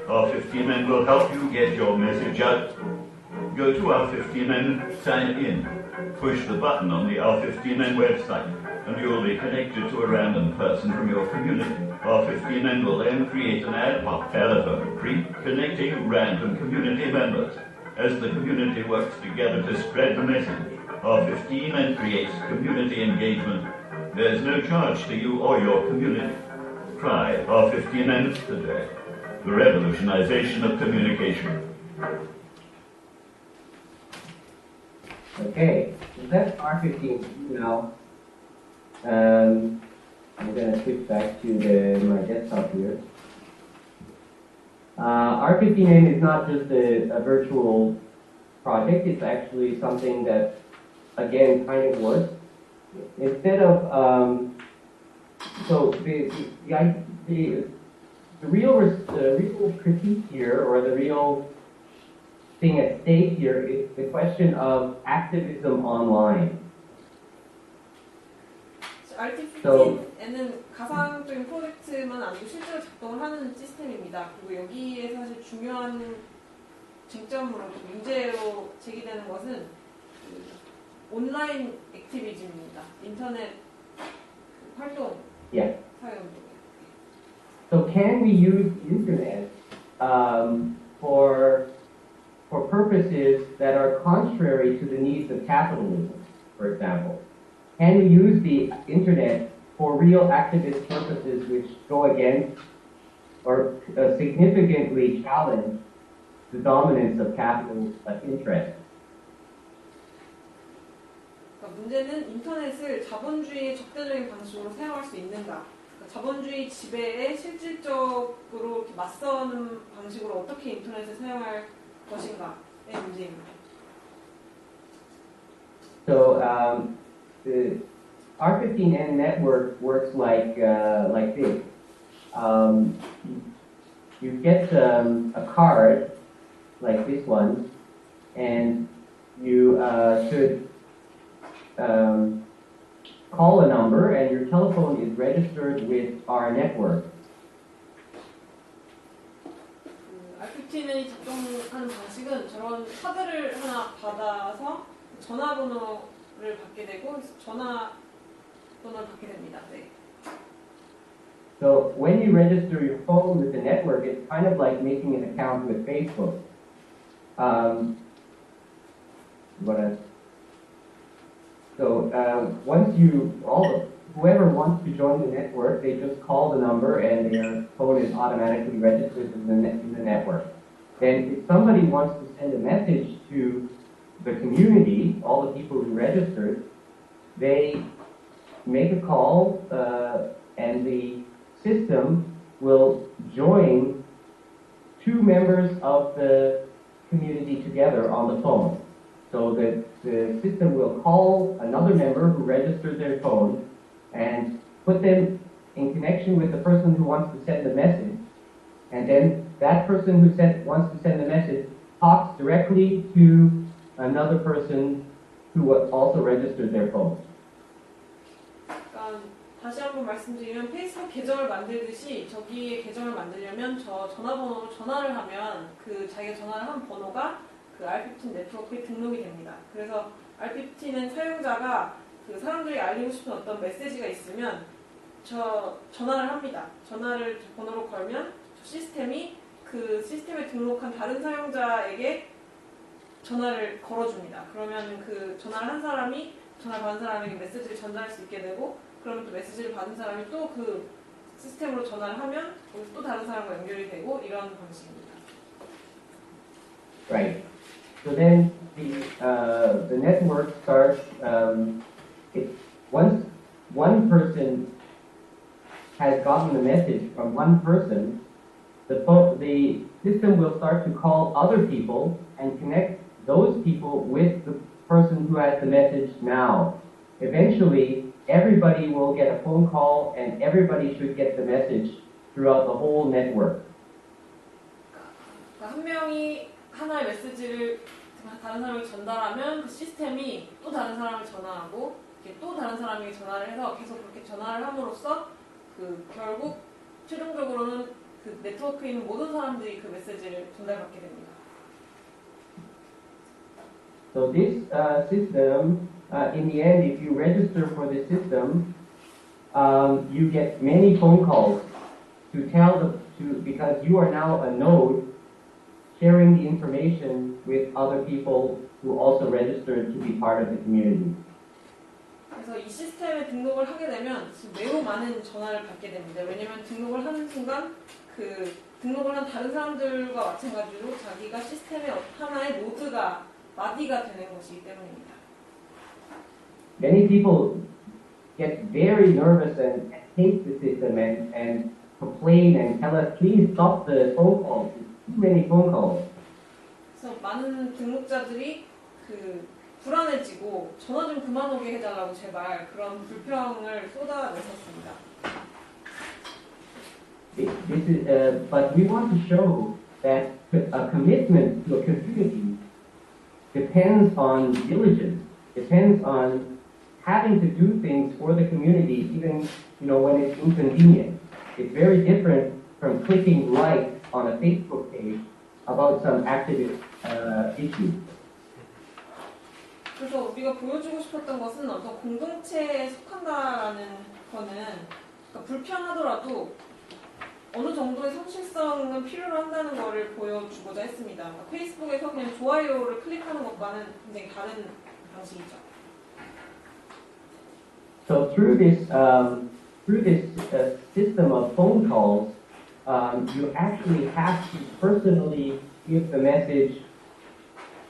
Our 50 men will help you get your message out. Go to our 50 men, sign in. Push the button on the Our 50 men website, and you'll be connected to a random person from your community. Our 50 men will then create an ad hoc telephone connecting random community members. As the community works together to spread the message, our 50 men creates community engagement. There's no charge to you or your community. Try our 50 men today. The revolutionization of communication. Okay, so that's R15 now. I'm going to switch back to my desktop here. R15N is not just a virtual project, it's actually something that, again, kind of works. Instead of, so the real critique here, or the real thing at stake here, is the question of activism online. R15N은 가상적인 프로젝트만 아니고 실제로 작동을 하는 시스템입니다. 그리고 여기에 사실 중요한 쟁점으로, 문제로 제기되는 것은 온라인 액티비즘입니다. 인터넷 활동, 사용도. So can we use the internet for purposes that are contrary to the needs of capitalism, for example? Can we use the internet for real activist purposes which go against or significantly challenge the dominance of capital interest? 문제는 인터넷을 자본주의의 적대적인 방식으로 사용할 수 있는가? 자본주의 지배에 실질적으로 이렇게 맞서는 방식으로 어떻게 인터넷을 사용할 것인가의 문제입니다. So the R15N network works like this. You get a card like this one, and you should call a number, and your telephone is registered with our network. R15N이 작동하는 방식은 저런 카드를 하나 받아서 전화번호를 받게 되고 전화번호를 받게 됩니다. 네. So when you register your phone with the network, it's kind of like making an account with Facebook. Once whoever wants to join the network, they just call the number and their phone is automatically registered in the network. Then if somebody wants to send a message to the community, all the people who registered, they make a call and the system will join two members of the community together on the phone. So that the system will call another member who registered their phone and put them in connection with the person who wants to send the message. And then that person who wants to send the message talks directly to another person who also registered their phone. 다시 한번 말씀드리면 페이스북 계정을 만들듯이 저기에 계정을 만들려면 저 전화번호로 전화를 하면 그 자기가 전화를 한 번호가 그 R15 네트워크에 등록이 됩니다. 그래서 R15는 사용자가 그 사람들이 알리고 싶은 어떤 메시지가 있으면 저 전화를 합니다. 전화를 번호로 걸면 저 시스템이 그 시스템에 등록한 다른 사용자에게 전화를 걸어줍니다. 그러면 그 전화를 한 사람이 전화를 받은 사람에게 메시지를 전달할 수 있게 되고, 그러면 또 메시지를 받은 사람이 또 그 시스템으로 전화를 하면 또 다른 사람과 연결이 되고 이런 방식입니다. Right. So then the network starts. Once one person has gotten the message from one person, the system will start to call other people and connect those people with the person who has the message now. Eventually, everybody will get a phone call and everybody should get the message throughout the whole network. 한 명이 하나의 메시지를 다른 사람에게 전달하면 그 시스템이 또 다른 사람을 전화하고 또 다른 사람에게 전화를 해서 계속 그렇게 전화를 함으로써 그 결국 최종적으로는 그 네트워크에 있는 모든 사람들이 그 메시지를 전달받게 됩니다. So this system, in the end, if you register for this system, you get many phone calls to tell because you are now a node sharing the information with other people who also registered to be part of the community. 그래서 이 시스템에 등록을 하게 되면 매우 많은 전화를 받게 됩니다. 왜냐하면 등록을 하는 순간 그 등록을 한 다른 사람들과 마찬가지로 자기가 시스템의 하나의 노드가 마디가 되는 것이기 때문입니다. Many people get very nervous and hate the system and complain and tell us, please stop the phone calls. Too many phone calls. 그래서 많은 등록자들이 그 불안해지고 전화 좀 그만 오게 해달라고 제발 그런 불평을 쏟아냈었습니다. But we want to show that a commitment to a community depends on diligence, depends on having to do things for the community, even when it's inconvenient. It's very different from clicking like on a Facebook page about some activist issue. 그래서 우리가 보여주고 싶었던 것은 어떤 공동체에 속한다라는 거는 그러니까 불편하더라도 어느 정도의 성실성은 필요로 한다는 것을 보여주고자 했습니다. 그러니까 페이스북에서 그냥 좋아요를 클릭하는 것과는 굉장히 다른 방식이죠. So through this system of phone calls, you actually have to personally give the message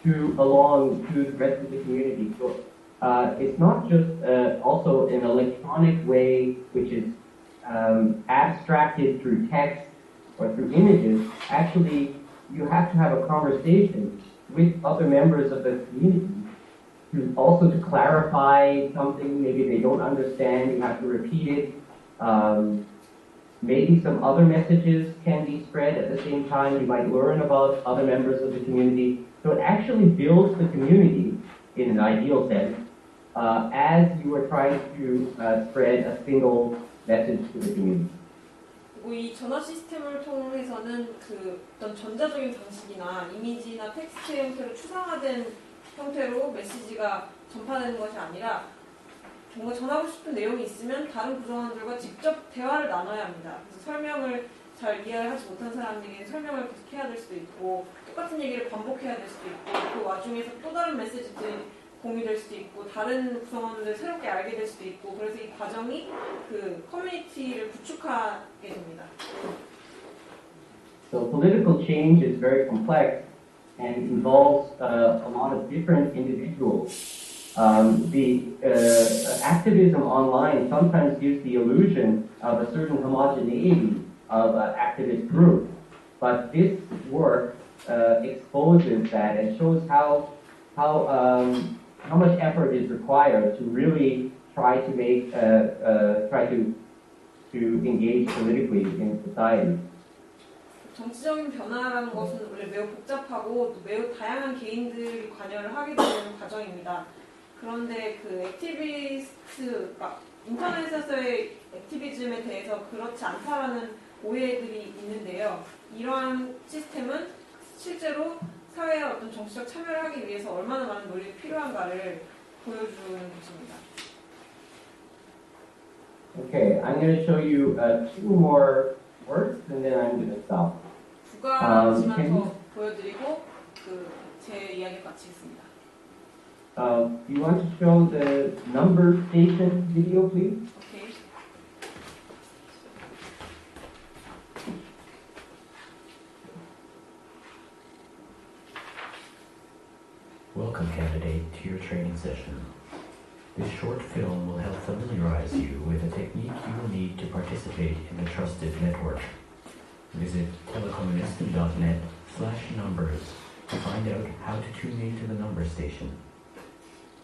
along to the rest of the community. So it's not just also an electronic way, which is abstracted through text or through images. Actually, you have to have a conversation with other members of the community to clarify something. Maybe they don't understand, you have to repeat it. Maybe some other messages can be spread at the same time. You might learn about other members of the community. So it actually builds the community in an ideal sense as you are trying to spread a single message to the community. 그리고 이 전화 시스템을 통해서는 그 어떤 전자적인 방식이나 이미지나 텍스트 형태로 추상화된 형태로 메시지가 전파되는 것이 아니라 뭔가 전하고 싶은 내용이 있으면 다른 구성원들과 직접 대화를 나눠야 합니다. 그래서 설명을 잘 이해하지 못한 사람들에게 설명을 계속 해야 될 수도 있고 똑같은 얘기를 반복해야 될 수도 있고 그 와중에서 또 다른 메시지들이 공유될 수도 있고 다른 구성원들을 새롭게 알게 될 수도 있고 그래서 이 과정이 그 커뮤니티를 구축하게 됩니다. So political change is very complex and involves a lot of different individuals. The activism online sometimes gives the illusion of a certain homogeneity of an activist group, but this work exposes that and shows how much effort is required to really try to engage politically in society. 정치적인 변화라는 것은 원래 매우 복잡하고 또 매우 다양한 개인들이 관여를 하게 되는 과정입니다. 그런데 그 액티비스트, 인터넷에서의 액티비즘에 대해서 그렇지 않다라는 오해들이 있는데요. 이러한 시스템은 실제로 사회의 어떤 정치적 참여를 하기 위해서 얼마나 많은 노력이 필요한가를 보여주는 것입니다. Okay, I'm going to show you two more works and then I'm going to stop. 두 가지만 더 보여드리고 제 이야기를 마치겠습니다. You want to show the number station video, please? Okay. Welcome, candidate, to your training session. This short film will help familiarize you with a technique you will need to participate in the trusted network. Visit telecomunism.net/numbers to find out how to tune into the number station.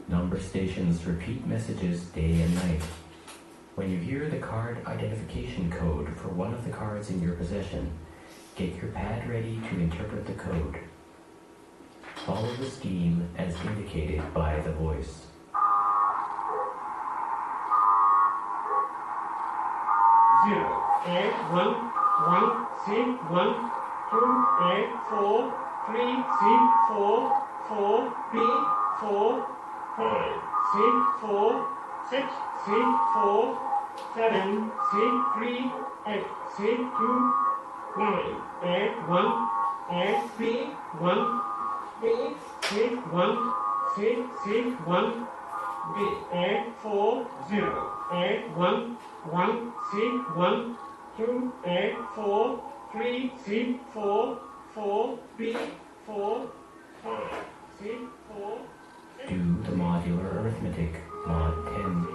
Number stations repeat messages day and night. When you hear the card identification code for one of the cards in your possession, get your pad ready to interpret the code. Follow the scheme as indicated by the voice. 0 1, 1, 1, 2, 4, 3, 4, 4, B, 4, 5, 4, 6, 4, 7, 3, 8, 2, 9, 1, B, 1, B, 1, 1, B, 4, 0, 1, 1, 1, 2, 4, 3, 4, 4, B, 4, 5, 4. Do the modular arithmetic, mod 10.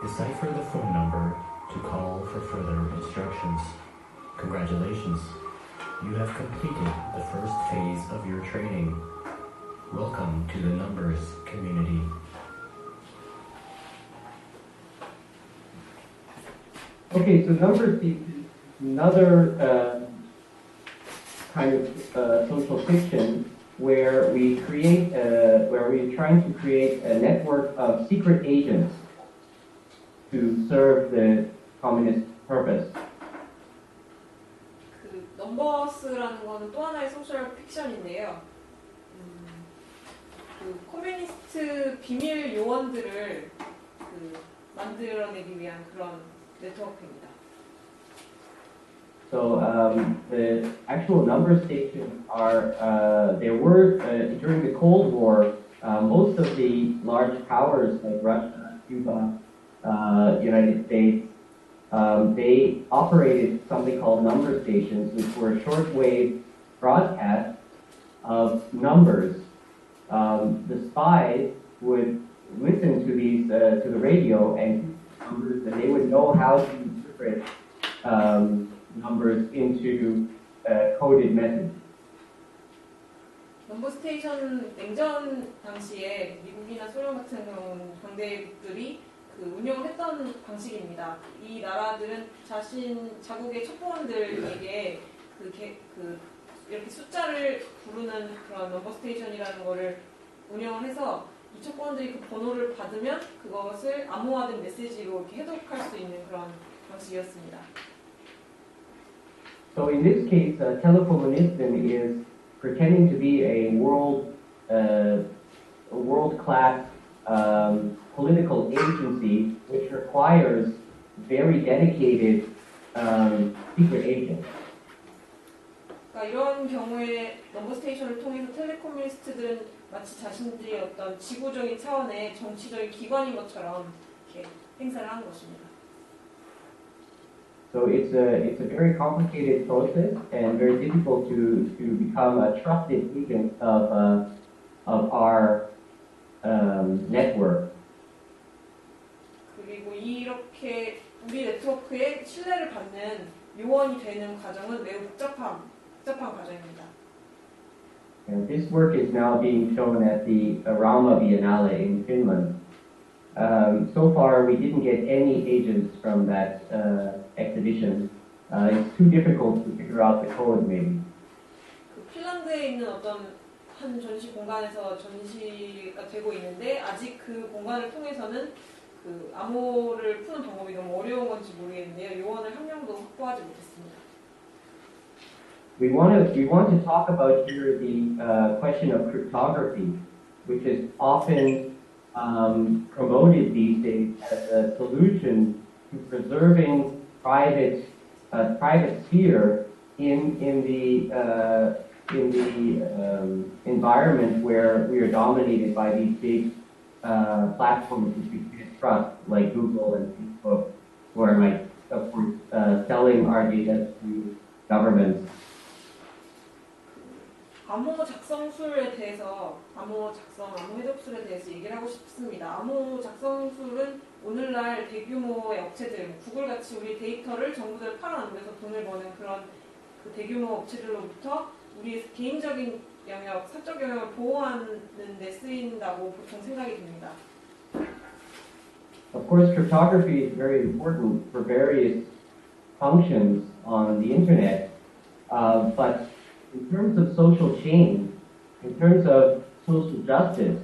Decipher the phone number to call for further instructions. Congratulations, you have completed the first phase of your training. Welcome to the numbers community. Okay, so numbers is another kind of social fiction where we're trying to create a network of secret agents to serve the communist purpose. 그 넘버스라는 거는 또 하나의 소셜 픽션인데요. 그 커뮤니스트 비밀 요원들을 만들어내기 위한 그런 네트워크입니다. So the actual number stations are, there were, during the Cold War, most of the large powers like Russia, Cuba, United States, they operated something called number stations, which were shortwave broadcasts of numbers. The spies would listen to these, to the radio and numbers, and they would know how to interpret numbers into coded messages. 넘버 스테이션 냉전 당시에 미국이나 소련 같은 경우는 강대국들이 운영을 했던 방식입니다. 이 나라들은 자국의 첩보원들에게 이렇게 숫자를 부르는 그런 넘버 스테이션이라는 거를 운영을 해서 이 첩보원들이 그 번호를 받으면 그것을 암호화된 메시지로 이렇게 해독할 수 있는 그런 방식이었습니다. So in this case, 텔레코뮤니스트 is pretending to be a world-class political agency which requires very dedicated secret agents. 그러니까 이런 경우에 넘버 스테이션을 통해서 텔레코뮤니스트들은 마치 자신들이 어떤 지구적인 차원의 정치적인 기관인 것처럼 이렇게 행사를 하는 것입니다. So it's a very complicated process and very difficult to become a trusted agent of our network. 그리고 이렇게 우리 네트워크에 신뢰를 받는 요원이 되는 과정은 매우 복잡한 과정입니다. And this work is now being shown at the Rauma Biennale in Finland. So far, we didn't get any agents from that exhibition. It's too difficult to figure out the code, maybe. 그 핀란드에 있는 어떤 한 전시 공간에서 전시가 되고 있는데 아직 그 공간을 통해서는 그 암호를 푸는 방법이 너무 어려운 건지 모르겠는데요. 요원을 한 명도 확보하지 못했습니다. We want to talk about here the question of cryptography, which is often promoted these days as a solution to preserving private sphere in the environment where we are dominated by these big platforms which we can't trust, like Google and Facebook, who are like, of course, selling our data to governments. 암호 작성술에 대해서, 암호 해독술에 대해서 얘기를 하고 싶습니다. 암호 작성술은 오늘날 대규모의 업체들, 구글같이 우리 데이터를 정부들 팔아넘겨서 돈을 버는 그런 그 대규모 업체들로부터 우리의 개인적인 영역, 사적 영역을 보호하는 데 쓰인다고 보통 생각이 됩니다. Of course, cryptography is very important for various functions on the internet, but in terms of social change, in terms of social justice,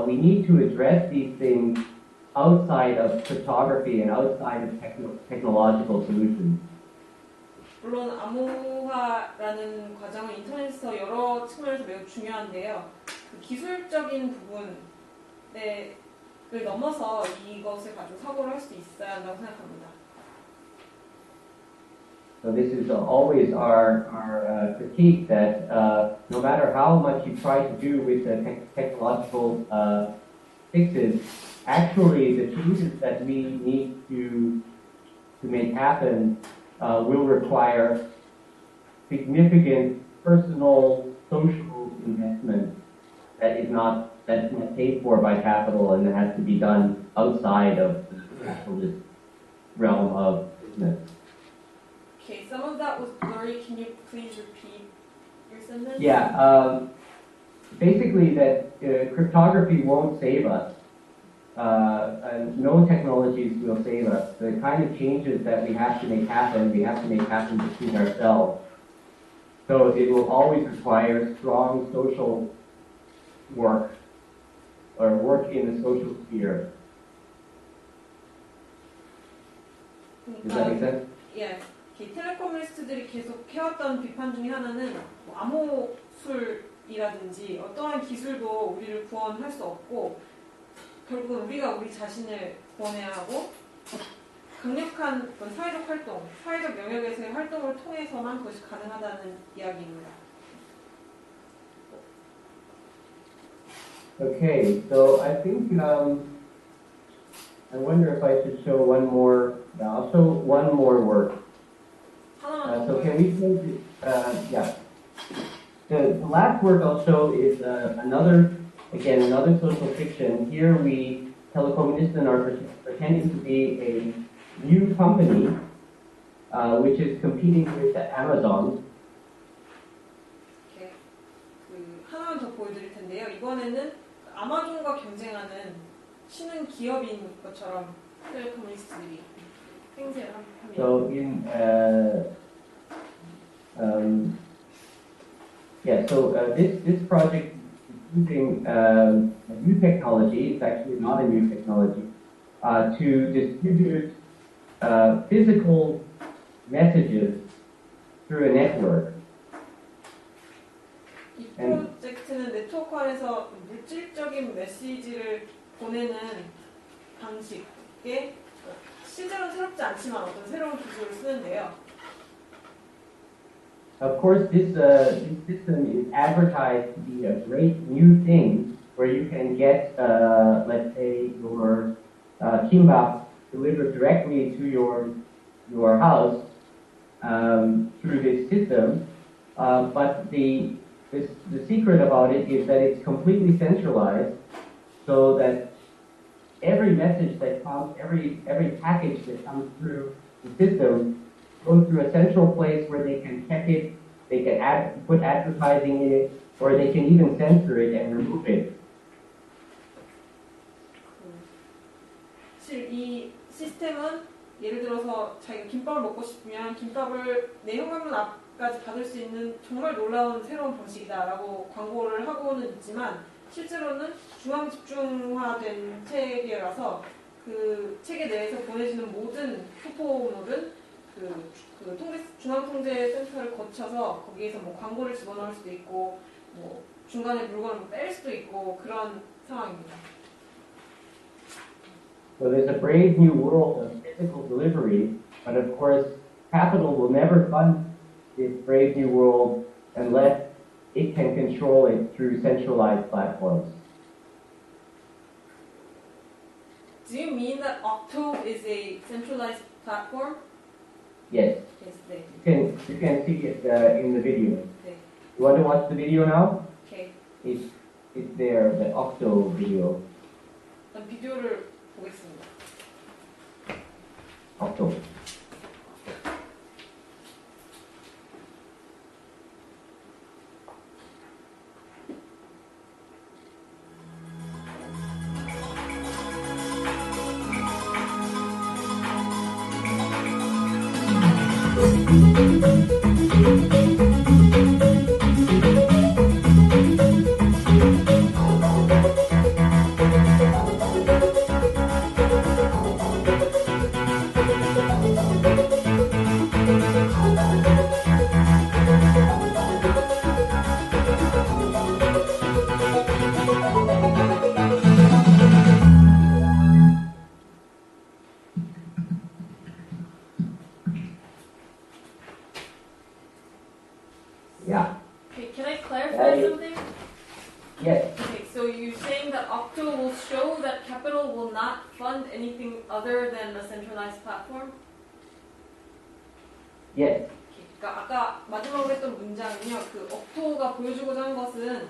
we need to address these things outside of cryptography and outside of technological solutions. 물론 암호화라는 과정은 인터넷에서 여러 측면에서 매우 중요한데요. 그 기술적인 부분을 넘어서 이것을 가지고 사고를 할 수 있어야 한다고 생각합니다. So this is always our critique that no matter how much you try to do with the technological fixes, actually the changes that we need to make happen will require significant personal, social investment that is not paid for by capital and that has to be done outside of the capitalist realm of business. Okay, some of that was blurry. Can you please repeat your sentence? Yeah, basically that cryptography won't save us. And no technologies will save us. The kind of changes that we have to make happen between ourselves. So it will always require strong social work, or work in the social sphere. Does that make sense? Yeah. 텔레코뮤니스트들이 계속 해왔던 비판 중에 하나는 뭐 암호술이라든지 어떠한 기술도 우리를 구원할 수 없고 결국은 우리가 우리 자신을 구원해야 하고 강력한 그런 사회적 활동, 사회적 영역에서의 활동을 통해서만 그것이 가능하다는 이야기입니다. Okay, so I think I wonder if I should show one more. I'll show one more work. So can we change it? Yeah. The last work I'll show is another social fiction. Here Telekomunisten are pretending to be a new company which is competing with Amazon. Okay. 하나만 더 보여드릴 텐데요. 이번에는 아마존과 경쟁하는 신흥 기업인 것처럼 텔레코뮤니스트들이 행세를 합니다. So this project is using a new technology. It's actually not a new technology to distribute physical messages through a network. 이 프로젝트는 네트워크 안에서 물질적인 메시지를 보내는 방식에 실제로는 새롭지 않지만 어떤 새로운 기술을 쓰는데요. Of course, this system is advertised to be a great new thing where you can get, let's say, your kimbap delivered directly to your house through this system. But the secret about it is that it's completely centralized, so that every message that comes, every package that comes through the system goes through a central place where they can check it, they can put advertising in it, or they can even censor it and remove it. 사실 이 시스템은 예를 들어서 자기가 김밥을 먹고 싶으면 김밥을 내 현관문 앞까지 받을 수 있는 정말 놀라운 새로운 방식이다라고 광고를 하고는 있지만 실제로는 중앙 집중화된 체계라서 그 체계 내에서 보내지는 모든 후보물은 그 중앙통제센터를 거쳐서 거기에서 뭐 광고를 집어넣을 수도 있고 뭐 중간에 물건을 뭐 뺄 수도 있고 그런 상황입니다. So there's a brave new world of physical delivery, but of course capital will never fund this brave new world unless it can control it through centralized platforms. Do you mean that Octo is a centralized platform? Yes. Yes, 네. You can see it in the video. 네. You want to watch the video now? Okay. It's there, the Octo video. 일단 비디오를 보겠습니다. Octo. will show that capital will not fund anything other than a centralized platform? Yes. 그러니까 아까 마지막으로 했던 문장은요. 그 억토가 보여주고자 하는 것은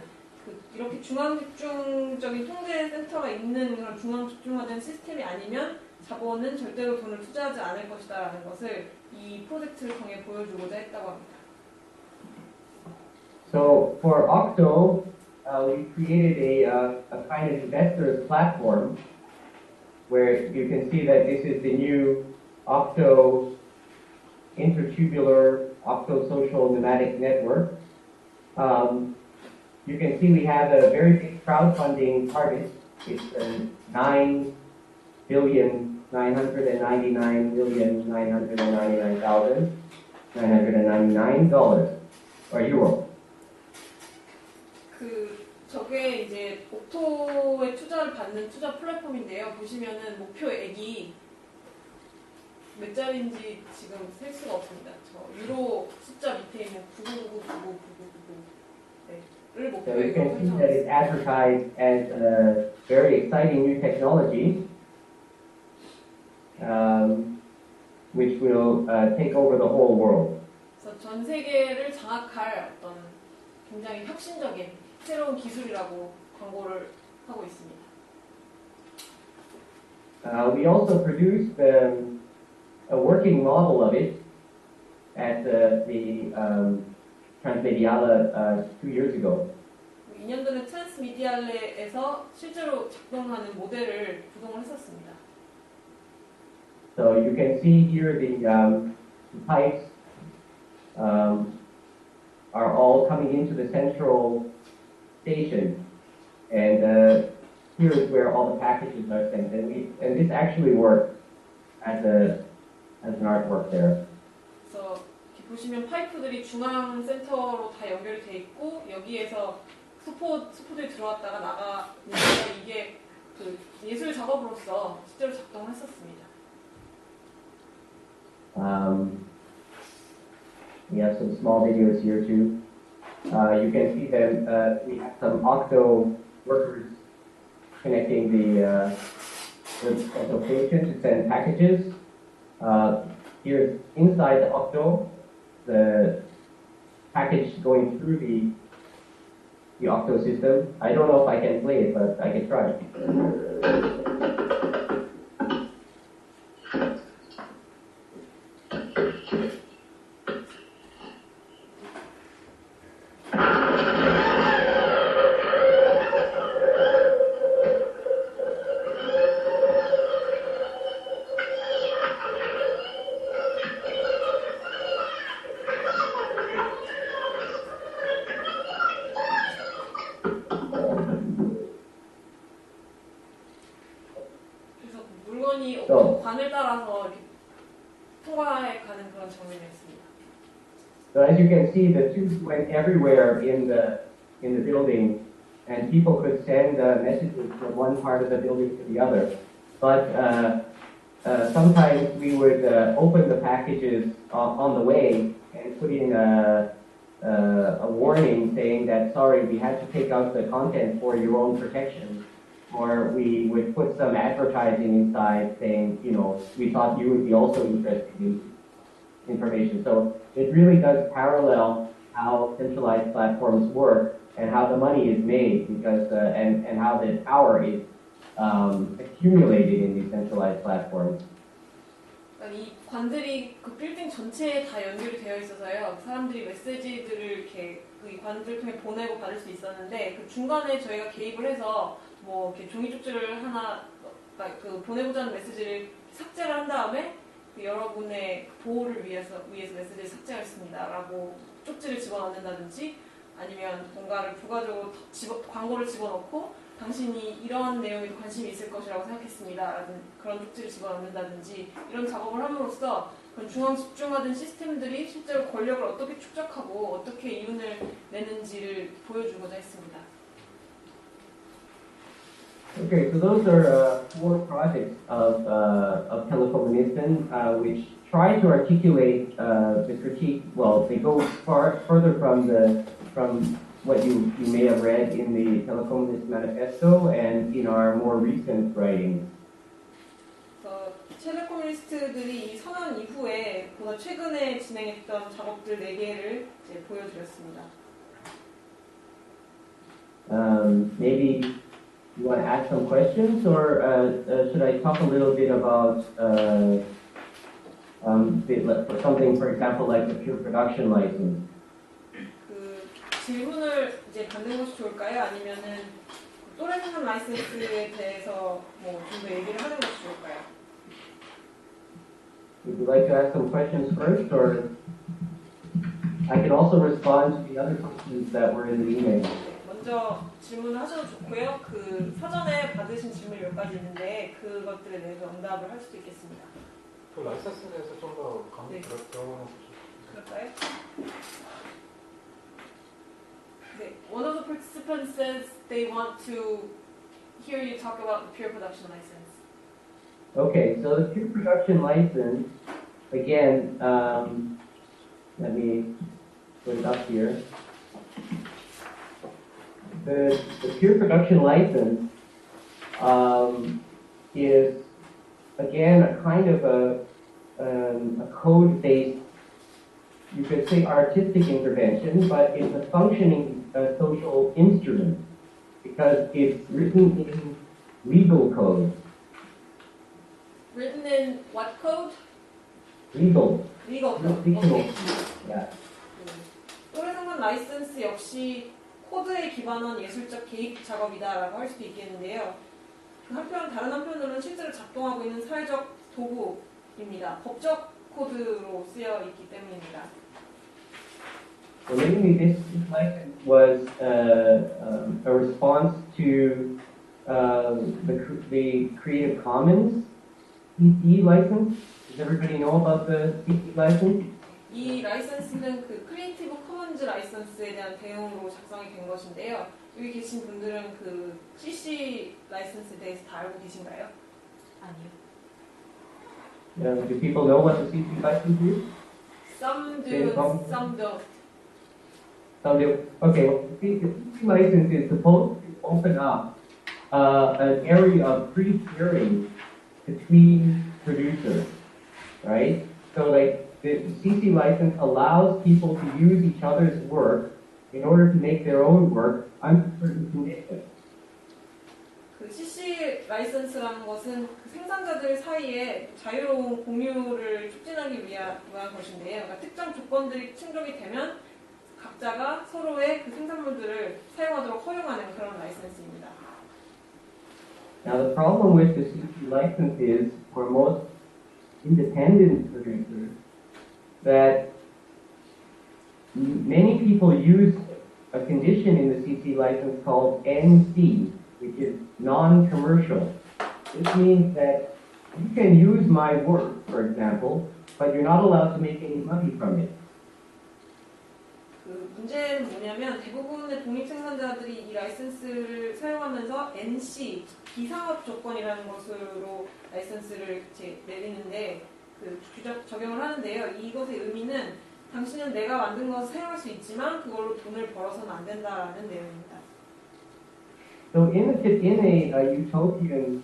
이렇게 중앙집중적인 통제 센터가 있는 그런 중앙집중화된 시스템이 아니면 자본은 절대로 돈을 투자하지 않을 것이다라는 것을 이 프로젝트를 통해 보여주고자 했다고 합니다. So for Octo, we created a kind of investors platform where you can see that this is the new Octo intertubular Octo social pneumatic network. You can see we have a very big crowdfunding target. It's $9,999,999,999 or euro. 저게 이제 옥토에 투자를 받는 투자 플랫폼인데요. 보시면은 목표액이 몇 자리인지 지금 셀 수가 없습니다. 저 유로 숫자 밑에 있는 99999999를 So you 목표액으로 can see that it's 설정했습니다. advertised as a very exciting new technology, which will take over the whole world. 그래서 전 세계를 장악할 어떤 굉장히 혁신적인 새로운 기술이라고 광고를 하고 있습니다. We also produced a working model of it at the Transmediale 2 years ago. 2년 전에 트랜스미디알레에서 실제로 작동하는 모델을 구동을 했었습니다. So you can see here the pipes are all coming into the central station, and here is where all the packages are sent. And this actually works as an artwork there. 그래서 이렇게 보시면 파이프들이 중앙 센터로 다 연결이 돼 있고 여기에서 수포들이 들어왔다가 나가는데 이게 그 예술 작업으로서 실제로 작동을 했었습니다. We have some small videos here too. You can see that we have some Octo workers connecting the location to send packages. Here's inside the Octo, the package going through the Octo system. I don't know if I can play it, but I can try. 물건이 어떤 관을 따라서 이렇게 통과해 가는 그런 장면이었습니다. So as you can see, the tubes went everywhere in the building, and people could send messages from one part of the building to the other. But sometimes we would open the packages on the way and put in a warning saying that, sorry, we had to take out the content for your own protection. Or we would put some advertising inside saying, you know, we thought you would be also interested in information. So it really does parallel how centralized platforms work and how the money is made, because and how the power is accumulated in these centralized platforms. 이 관들이 그 빌딩 전체에 다 연결이 되어 있어서요. 사람들이 메시지들을 이렇게 그 관들 통해 보내고 받을 수 있었는데 그 중간에 저희가 개입을 해서 뭐 이렇게 종이 쪽지를 하나 그 보내고자 하는 메시지를 삭제를 한 다음에 그 여러분의 보호를 위해서 메시지를 삭제했습니다라고 쪽지를 집어넣는다든지 아니면 뭔가를 부가적으로 광고를 집어넣고 당신이 이런 내용에 관심이 있을 것이라고 생각했습니다라는 그런 쪽지를 집어넣는다든지 이런 작업을 함으로써 그런 중앙 집중화된 시스템들이 실제로 권력을 어떻게 축적하고 어떻게 이윤을 내는지를 보여주고자 했습니다. Okay, so those are 4 projects of 텔레코뮤니스트, which try to articulate the critique. Well, they go further from what you may have read in the Telecomunist Manifesto and in our more recent writings. 텔레코뮤니스트들이 이 선언 이후에 보다 최근에 진행했던 작업들 4개를 이제 보여드렸습니다. Maybe you want to ask some questions, or should I talk a little bit about for something, for example, like the pure production license? 그 질문을 이제 받는 것이 좋을까요? 아니면은 또래 생산 라이센스에 대해서 뭐 좀 더 얘기를 하는 것이 좋을까요? Would you like to ask some questions first, or I can also respond to the other questions that were in the email. 먼저 질문을 하셔도 좋고요. 그 사전에 받으신 질문 몇 가지 있는데 그것들에 대해서 응답을 할 수도 있겠습니다. 그 라이센스에 대해서 좀 더 네. 들어보는 거죠. 그럴까요? 네. One of the participants says they want to hear you talk about the pure production license. Okay, so the pure production license, again, let me put it up here. The pure production license is, again, a kind of a code-based, you could say artistic intervention, but it's a functioning social instrument because it's written in legal code. Written in what code? Legal. Legal code. Legal. Okay. Yeah. 또래 생산 라이센스 역시 코드에 기반한 예술적 개입 작업이다라고 할 수도 있겠는데요. 그 한편 다른 한편으로는 실제로 작동하고 있는 사회적 도구입니다. 법적 코드로 쓰여 있기 때문입니다. Originally, this license was a response to the Creative Commons CC license. Does everybody know about the CC license? 이 라이센스는 그 크리에이티브 커먼즈 라이센스에 대한 대응으로 작성이 된 것인데요. 여기 계신 분들은 그 CC 라이센스에 대해서 다 알고 계신가요? 아니요. Do people know what the CC license is? Some do, some don't. Some do. Okay, well, the CC license is supposed to open up an area of free sharing between producers, right? So, like, the CC license allows people to use each other's work in order to make their own work under certain conditions. 그 CC 라이센스라는 것은 그 생산자들 사이에 자유로운 공유를 촉진하기 위한 것인데요. 그러니까 특정 조건들이 충족이 되면 각자가 서로의 그 생산물들을 사용하도록 허용하는 그런 라이센스입니다. Now the problem with the CC license is, for most independent producers, that many people use a condition in the CC license called NC, which is non-commercial. This means that you can use my work, for example, but you're not allowed to make any money from it. 그 문제는 뭐냐면 대부분의 독립 생산자들이 이 라이센스를 사용하면서 NC 비상업 조건이라는 것으로 라이센스를 내리는데 그 적용을 하는데요. 이것의 의미는 당신은 내가 만든 것을 사용할 수 있지만 그걸로 돈을 벌어서는 안 된다라는 내용입니다. So in a utopian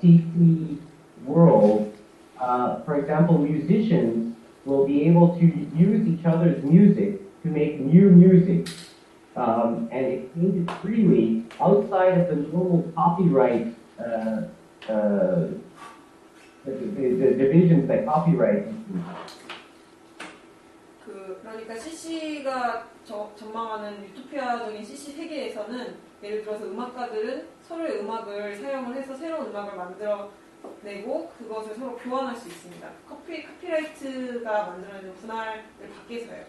CC world, for example, musicians will be able to use each other's music to make new music and exchange it freely outside of the normal copyright the divisions that copyright. 그러니까 CC가 전망하는 유토피아적인 CC 세계에서는 예를 들어서 음악가들은 서로의 음악을 사용을 해서 새로운 음악을 만들어내고 그것을 서로 교환할 수 있습니다. 카피라이트가 만들어내는 분할을 밖에서요.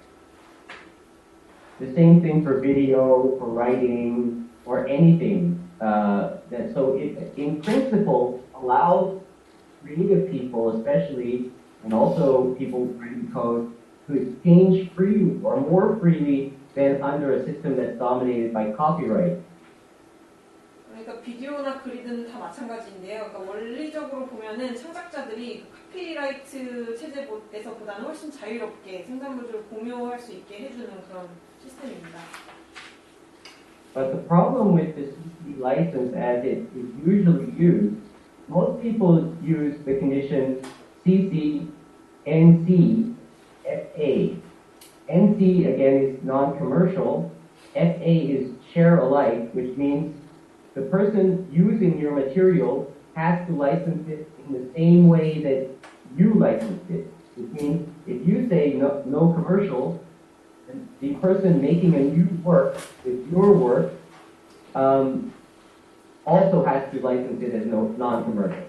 The same thing for video, for writing, or anything. So it, in principle, allows creative people, especially, and also people writing code, to exchange freely or more freely than under a system that's dominated by copyright. 그러니까 비디오나 글이든 다 마찬가지인데요. 그러니까 원리적으로 보면은 창작자들이 카피라이트 체제에서보다는 훨씬 자유롭게 생산물들을 공유할 수 있게 해주는 그런 시스템입니다. But the problem with the CC license as it is usually used, most people use the condition CC, NC, FA. NC, again, is non-commercial. FA is share alike, which means the person using your material has to license it in the same way that you licensed it. Which means if you say no commercial, then the person making a new work with your work also has to license it as non-commercial.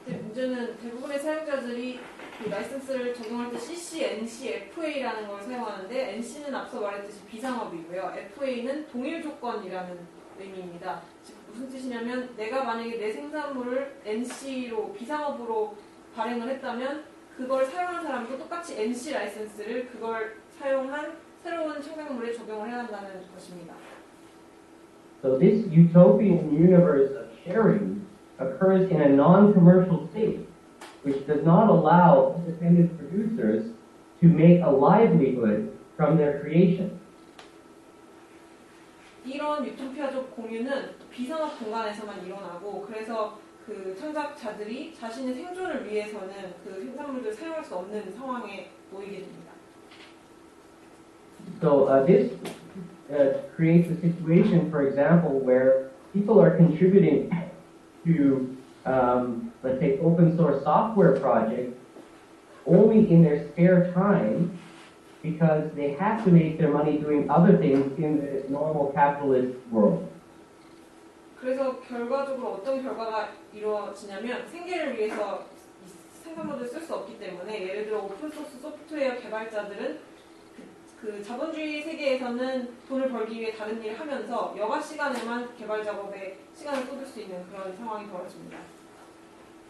문제는 대부분의 사용자들이 그 라이선스를 적용할 때 CC, NC, FA라는 걸 사용하는데 NC는 앞서 말했듯이 비상업이고요. FA는 동일 조건이라는 의미입니다. 즉 무슨 뜻이냐면 내가 만약에 내 생산물을 NC로 비상업으로 발행을 했다면 그걸 사용한 사람도 똑같이 NC 라이선스를 그걸 사용한 새로운 창작물에 적용을 해야 한다는 것입니다. So this utopian universe of sharing occurs in a non-commercial state, which does not allow independent producers to make a livelihood from their creation. 이런 유토피아적 공유는 비상업 공간에서만 일어나고 그래서 그 창작자들이 자신의 생존을 위해서는 그 생산물들을 사용할 수 없는 상황에 놓이게 됩니다. So this creates a situation, for example, where people are contributing to, let's say, open source software projects only in their spare time because they have to make their money doing other things in the normal capitalist world. 그래서 결과적으로 어떤 결과가 이루어지냐면 생계를 위해서 생산물을 쓸 수 없기 때문에 예를 들어 오픈소스 소프트웨어 개발자들은 그 자본주의 세계에서는 돈을 벌기 위해 다른 일을 하면서 여가 시간에만 개발 작업에 시간을 쏟을 수 있는 그런 상황이 벌어집니다.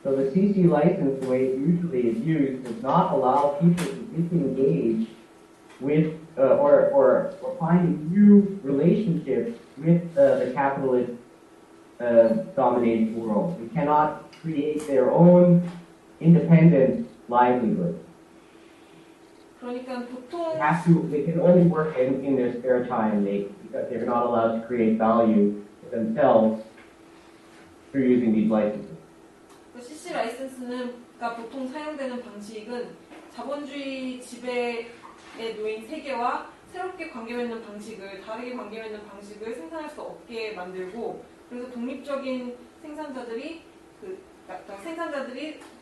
So the CC license, the way it usually is used, does not allow people to disengage with or find new relationships with the capitalist dominated world. They cannot create their own independent livelihood. 그러니까 보통 They can only work in their spare time because they're not allowed to create value for themselves through using these licenses. CC 라이선스가 보통 사용되는 방식은 자본주의 지배에 놓인 세계와 새롭게 관계 맺는 방식을, 다르게 관계 맺는 방식을 생산할 수 없게 만들고 그래서 독립적인 생산자들이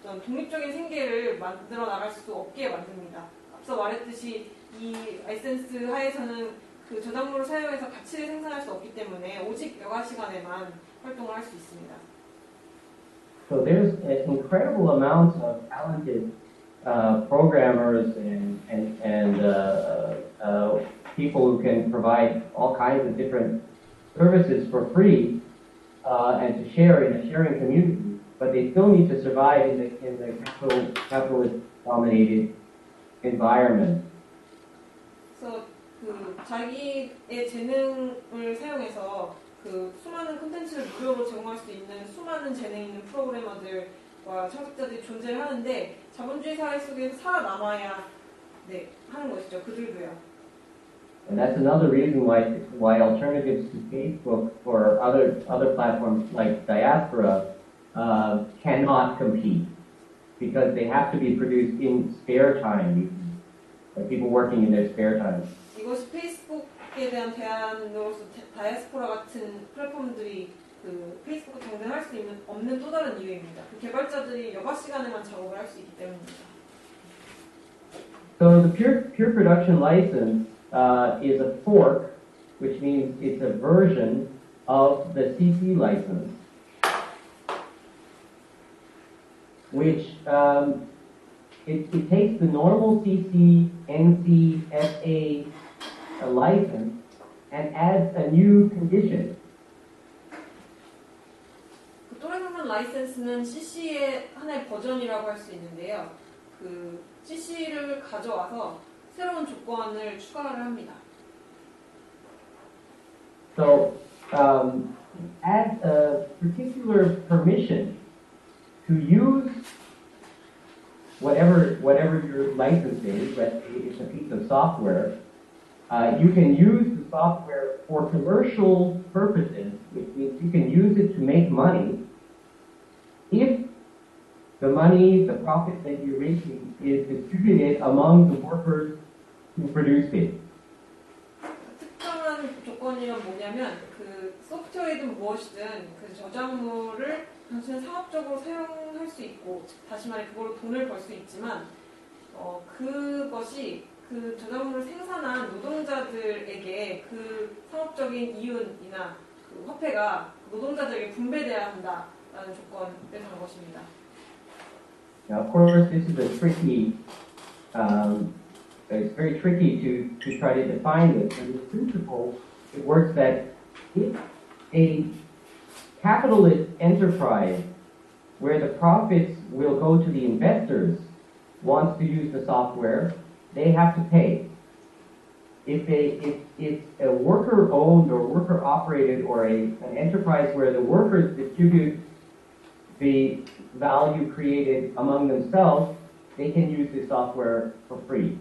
독립적인 생계를 만들어 나갈 수 없게 만듭니다. 앞서 말했듯이 이 라이선스 하에서는 그 저작물을 사용해서 가치를 생산할 수 없기 때문에 오직 여가 시간에만 활동을 할 수 있습니다. So there's an incredible amount of talented programmers and people who can provide all kinds of different services for free and to share in a sharing community, but they still need to survive in the capitalist-dominated environment. 그래서 그 자기의 재능을 사용해서 그 수많은 콘텐츠를 무료로 제공할 수 있는 수많은 재능 있는 프로그래머들과 창작자들이 존재를 하는데 자본주의 사회 속에서 살아남아야 하는 것이죠. 그들도요. And that's another reason why alternatives to Facebook or other platforms like Diaspora cannot compete because they have to be produced in spare time, by people working in their spare time. 이것이 페이스북에 대한 대안으로서 다이아스포라 같은 플랫폼들이 그 페이스북과 경쟁할 수 없는 또 다른 이유입니다. 그 개발자들이 여가 시간에만 작업을 할 수 있기 때문입니다. So the pure production license is a fork, which means it's a version of the CC license, which it takes the normal CC, NC, FA license and adds a new condition. 그 또래 생산 라이센스는 CC의 하나의 버전이라고 할 수 있는데요. 그 CC를 가져와서 새로운 조건을 추가를 합니다. So add a particular permission to use whatever your license is, let's say it's a piece of software, you can use the software for commercial purposes, which means you can use it to make money, if the money, the profit that you're making is distributed among the workers who produced it. 특정한 조건이란 뭐냐면 그 소프트웨어이든 무엇이든 그 저작물을 단순히 상업적으로 사용할 수 있고, 다시 말해 그걸로 돈을 벌 수 있지만 그것이 그 저작물을 생산한 노동자들에게 그 상업적인 이윤이나 그 화폐가 노동자들에게 분배돼야 한다라는 조건을 단 것입니다. Now, of course, this is a tricky. It's very tricky to try to define this. And in principle, it works that if a capitalist enterprise where the profits will go to the investors wants to use the software, they have to pay. If it's a worker-owned or worker-operated or an enterprise where the workers distribute the value created among themselves, they can use the software for free.